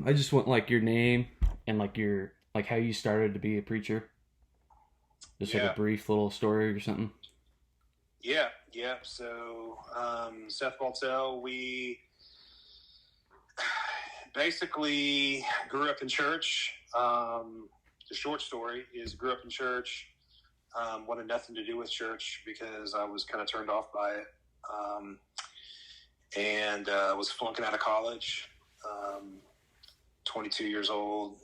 I just want like your name and like your like how you started to be a preacher. Just like a Yeah, brief little story or something. yeah. So, Seth Baltzell, we basically grew up in church. The short story is grew up in church. Wanted nothing to do with church because I was kind of turned off by it. And was flunking out of college. 22 years old.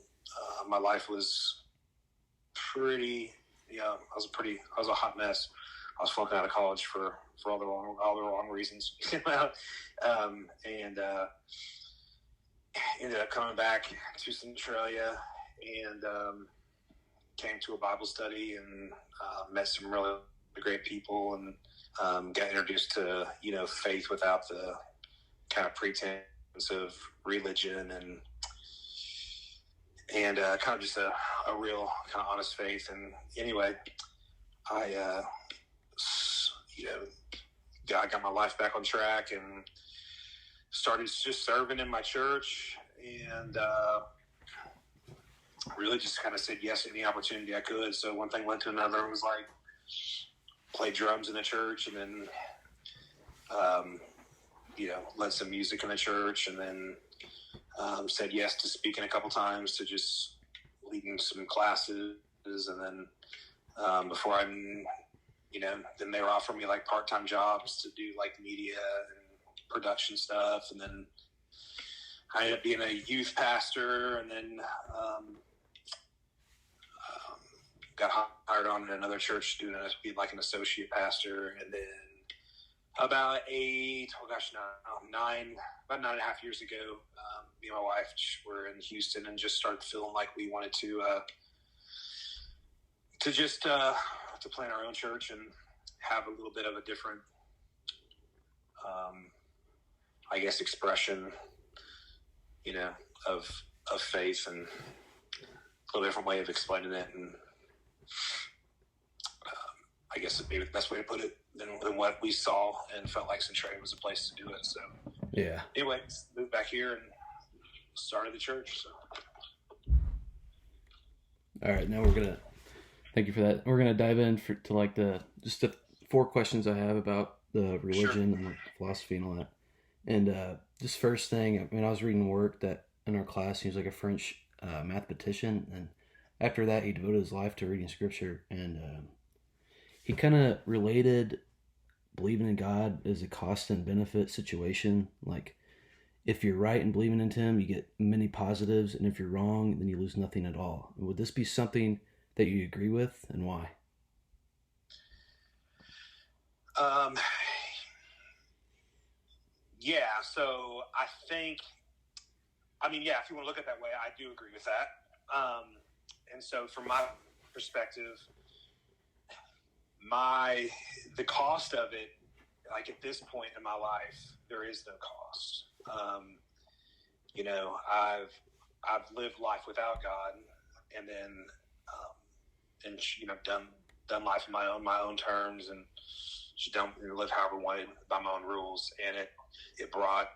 My life was pretty. Yeah, I was a hot mess. I was flunking out of college for all the wrong reasons. And ended up coming back to Centralia and came to a Bible study and met some really great people and got introduced to faith without the kind of pretense of religion and kind of just a real kind of honest faith. And anyway, I I got my life back on track and started just serving in my church and really just kind of said yes to any opportunity I could. So one thing led to another. It was like play drums in the church and then led some music in the church and then said yes to speaking a couple times, to just leading some classes. And then before then they were offering me like part-time jobs to do like media and production stuff. And then I ended up being a youth pastor and then got hired on in another church doing being like an associate pastor. And then about 9.5 years ago, me and my wife were in Houston and just started feeling like we wanted to plant our own church and have a little bit of a different, I guess, expression, of faith and a little different way of explaining it. And I guess maybe the best way to put it than what we saw and felt like Centralia was a place to do it. So Yeah. anyway, moved back here and started the church. So. All right, now we're gonna thank you for that. We're gonna dive in to like the 4 questions I have about the religion Sure. and the philosophy and all that. And this first thing, I mean, I was reading work that in our class he was like a French mathematician, and after that he devoted his life to reading scripture, and he kind of related believing in God as a cost and benefit situation. Like if you're right in believing into Him, you get many positives, and if you're wrong, then you lose nothing at all. Would this be something that you agree with, and why? Um, yeah, so if you want to look at it that way, I do agree with that. And so from my perspective, the cost of it, like at this point in my life, there is no cost. I've lived life without God, and then done life on my own terms, and just done live however I wanted by my own rules, and it brought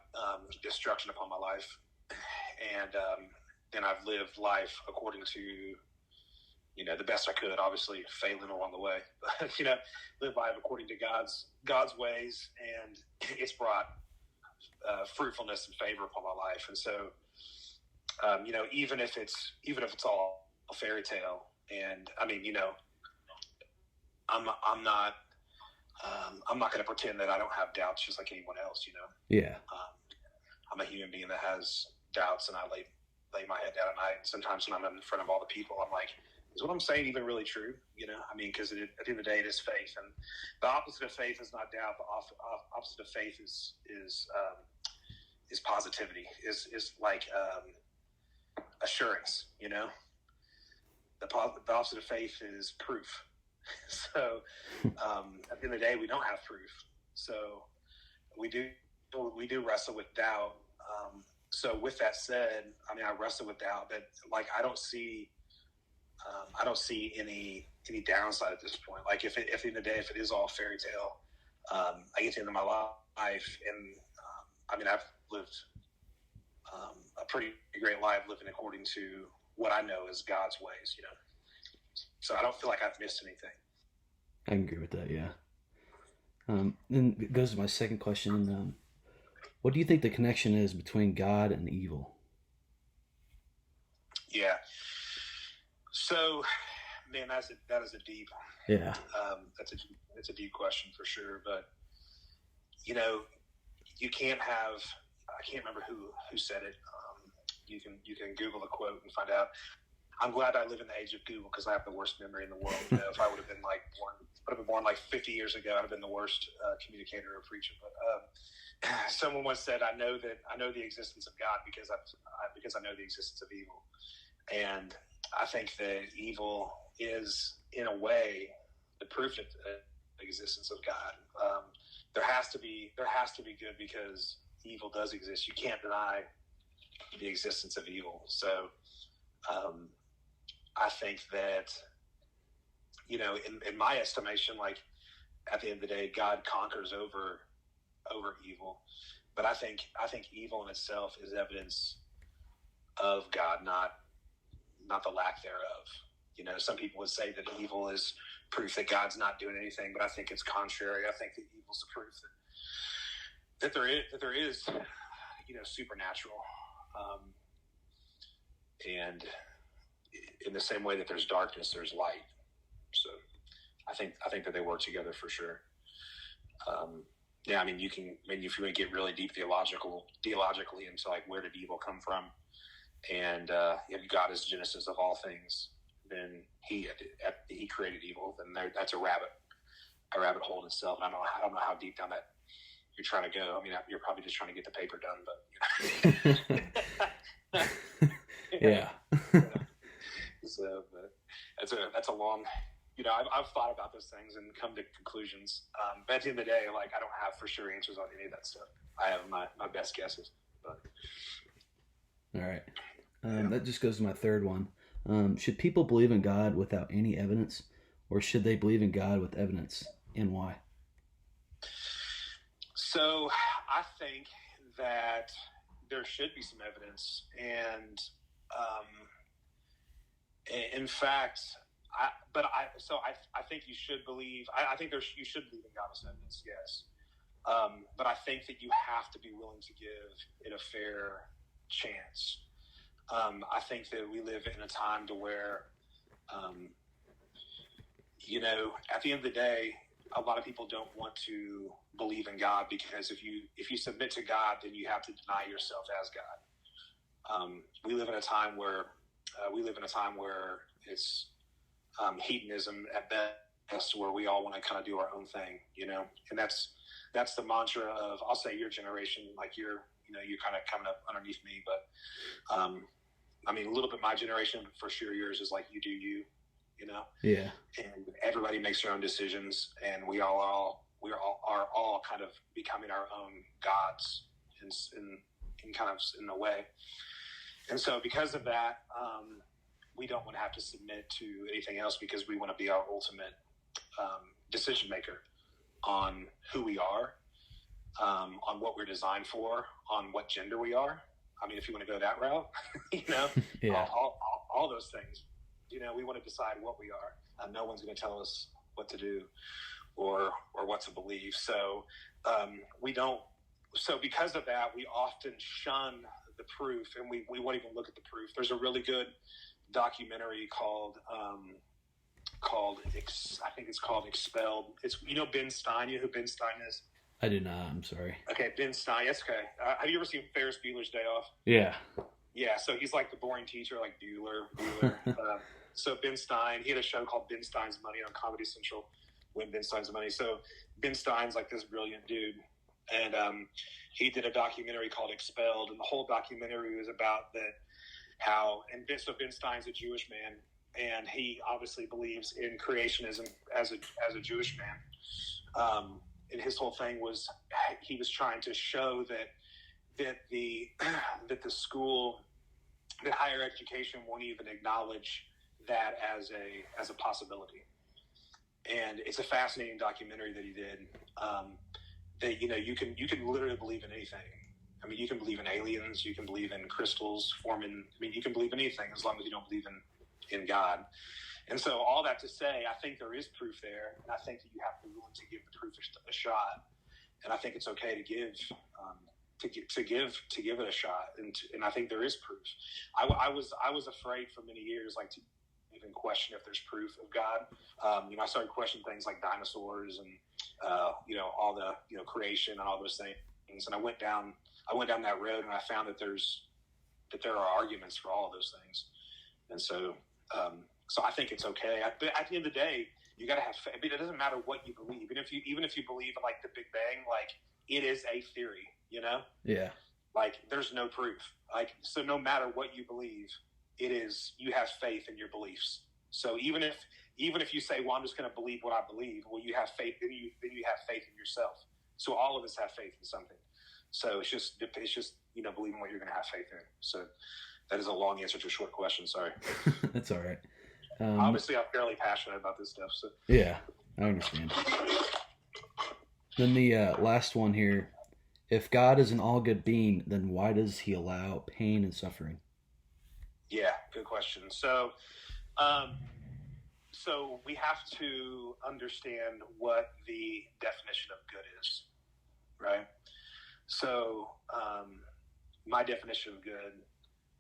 destruction upon my life. And then I've lived life according to the best I could, obviously failing along the way, but live life according to God's ways, and it's brought fruitfulness and favor upon my life. And so even if it's all a fairy tale, and I'm not going to pretend that I don't have doubts just like anyone else. Yeah. I'm a human being that has doubts, and I lay my head down at night. Sometimes when I'm in front of all the people, I'm like, is what I'm saying even really true? Because at the end of the day, it is faith, and the opposite of faith is not doubt. The opposite of faith is positivity. Is like assurance. The opposite of faith is proof. So at the end of the day, we don't have proof. So we do wrestle with doubt. So with that said, I wrestle with doubt, but like I don't see any downside at this point. Like if at the end of the day, if it is all fairy tale, I get to the end of my life, and I've lived a pretty great life living according to what I know is God's ways, So I don't feel like I've missed anything. I can agree with that. Yeah. Then it goes to my second question. What do you think the connection is between God and evil? Yeah. So, man, that is a deep. Yeah. That's a deep question for sure. But you can't have. I can't remember who said it. You can Google the quote and find out. I'm glad I live in the age of Google because I have the worst memory in the world. If I would have been born like 50 years ago, I'd have been the worst communicator or preacher. But someone once said, I know the existence of God because I know the existence of evil, and I think that evil is, in a way, the proof of the existence of God. There has to be good because evil does exist. You can't deny the existence of evil. So I think that, in my estimation, like at the end of the day, God conquers over evil. But I think evil in itself is evidence of God, not the lack thereof. Some people would say that evil is proof that God's not doing anything, but I think it's contrary. I think that evil's the proof that there is supernatural, and in the same way that there's darkness, there's light. So I think that they work together for sure. Yeah, I mean, if you want to get really deep theologically into like where did evil come from, and if God is Genesis of all things, then he created evil. Then that's a rabbit hole in itself. And I don't know how deep down that you're trying to go. I mean, you're probably just trying to get the paper done, but Yeah. So, but that's a long. I've thought about those things and come to conclusions. But at the end of the day, like I don't have for sure answers on any of that stuff. I have my best guesses. But all right, that just goes to my third one. Should people believe in God without any evidence, or should they believe in God with evidence, and why? So I think that there should be some evidence, and in fact, I think you should believe. I think you should believe in God with evidence, yes. But I think that you have to be willing to give it a fair chance. I think that we live in a time to where, at the end of the day, a lot of people don't want to believe in God because if you submit to God, then you have to deny yourself as God. We live in a time where it's hedonism at best, where we all want to kind of do our own thing, and that's the mantra of, I'll say, your generation, like you're kind of coming up underneath me, but I mean, a little bit my generation, but for sure yours is like you do you. Yeah. And everybody makes their own decisions, and we are all kind of becoming our own gods in kind of in a way. And so because of that, we don't want to have to submit to anything else because we want to be our ultimate decision maker on who we are, on what we're designed for, on what gender we are. I mean, if you want to go that route, Yeah. all those things. We want to decide what we are. No one's going to tell us what to do or what to believe. So we don't. So because of that, we often shun the proof, and we won't even look at the proof. There's a really good documentary called I think it's called Expelled. It's Ben Stein. You know who Ben Stein is? I do not. I'm sorry. Okay, Ben Stein. That's okay. Have you ever seen Ferris Bueller's Day Off? Yeah. Yeah. So he's like the boring teacher, like Bueller. So Ben Stein, he had a show called Ben Stein's Money on Comedy Central. When Ben Stein's Money. So Ben Stein's like this brilliant dude, and he did a documentary called Expelled, and the whole documentary was about that how. And so Ben Stein's a Jewish man, and he obviously believes in creationism as a Jewish man. And his whole thing was he was trying to show that the school, that higher education won't even acknowledge that as a possibility. And it's a fascinating documentary that he did. That you can literally believe in anything. I I mean, you can believe in aliens, you can believe in crystals forming. I mean, you can believe in anything as long as you don't believe in God. And so all that to say, I think there is proof there, and I think that you have to be willing to give the proof a shot. And I think it's okay to give it a shot, and I think there is proof. I was afraid for many years, like, to even question if there's proof of God. I started questioning things like dinosaurs and all the creation and all those things, and I went down that road, and I found that there are arguments for all of those things, and so I think it's okay. But at the end of the day, you got to have faith. I mean, it doesn't matter what you believe, even if you believe in like the Big Bang, like it is a theory, Yeah. Like there's no proof. Like, so no matter what you believe, you have faith in your beliefs. So even if you say, well, I'm just going to believe what I believe, well, you have faith, then you have faith in yourself. So all of us have faith in something. So it's just believing what you're going to have faith in. So that is a long answer to a short question. Sorry. That's all right. Obviously, I'm fairly passionate about this stuff. So yeah, I understand. Then the last one here: if God is an all-good being, then why does He allow pain and suffering? Yeah, good question. So we have to understand what the definition of good is, right? So my definition of good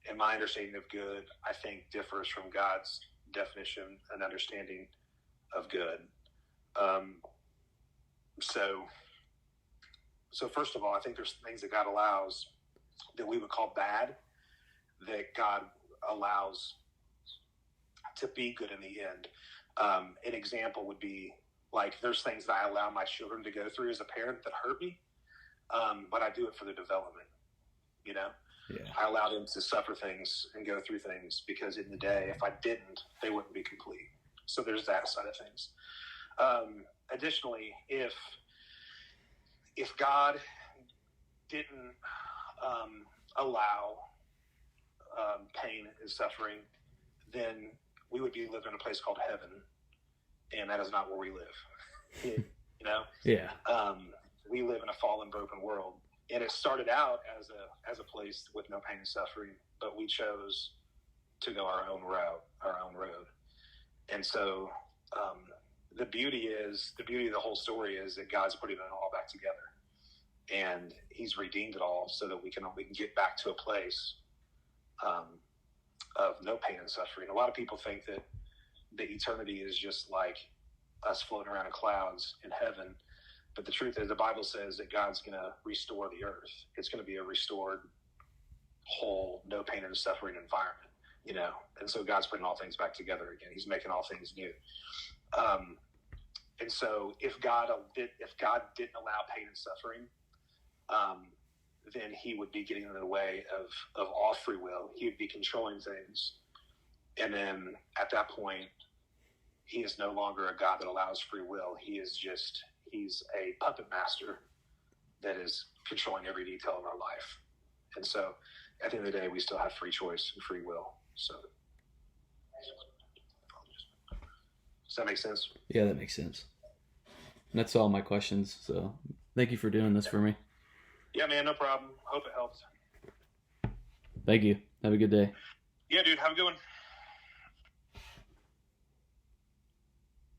and my understanding of good, I think, differs from God's definition and understanding of good. So first of all, I think there's things that God allows that we would call bad, that God allows to be good in the end. An example would be, like, there's things that I allow my children to go through as a parent that hurt me, but I do it for their development, Yeah. I allow them to suffer things and go through things because in the day, if I didn't, they wouldn't be complete. So there's that side of things. Additionally, if God didn't allow pain and suffering, then we would be living in a place called heaven, and that is not where we live. Yeah. We live in a fallen, broken world, and it started out as a place with no pain and suffering, but we chose to go our own road. And so the beauty of the whole story is that God's putting it all back together, and He's redeemed it all so that we can get back to a place of no pain and suffering. A lot of people think that the eternity is just like us floating around in clouds in heaven, but the truth is the Bible says that God's going to restore the earth. It's going to be a restored, whole, no pain and suffering environment, and so God's putting all things back together again. He's making all things new. And so if God didn't allow pain and suffering, then He would be getting in the way of all free will. He would be controlling things. And then at that point, He is no longer a God that allows free will. He's a puppet master that is controlling every detail of our life. And so at the end of the day, we still have free choice and free will. So does that make sense? Yeah, that makes sense. And that's all my questions. So thank you for doing this for me. Yeah, man, no problem. Hope it helps. Thank you. Have a good day. Yeah, dude, have a good one.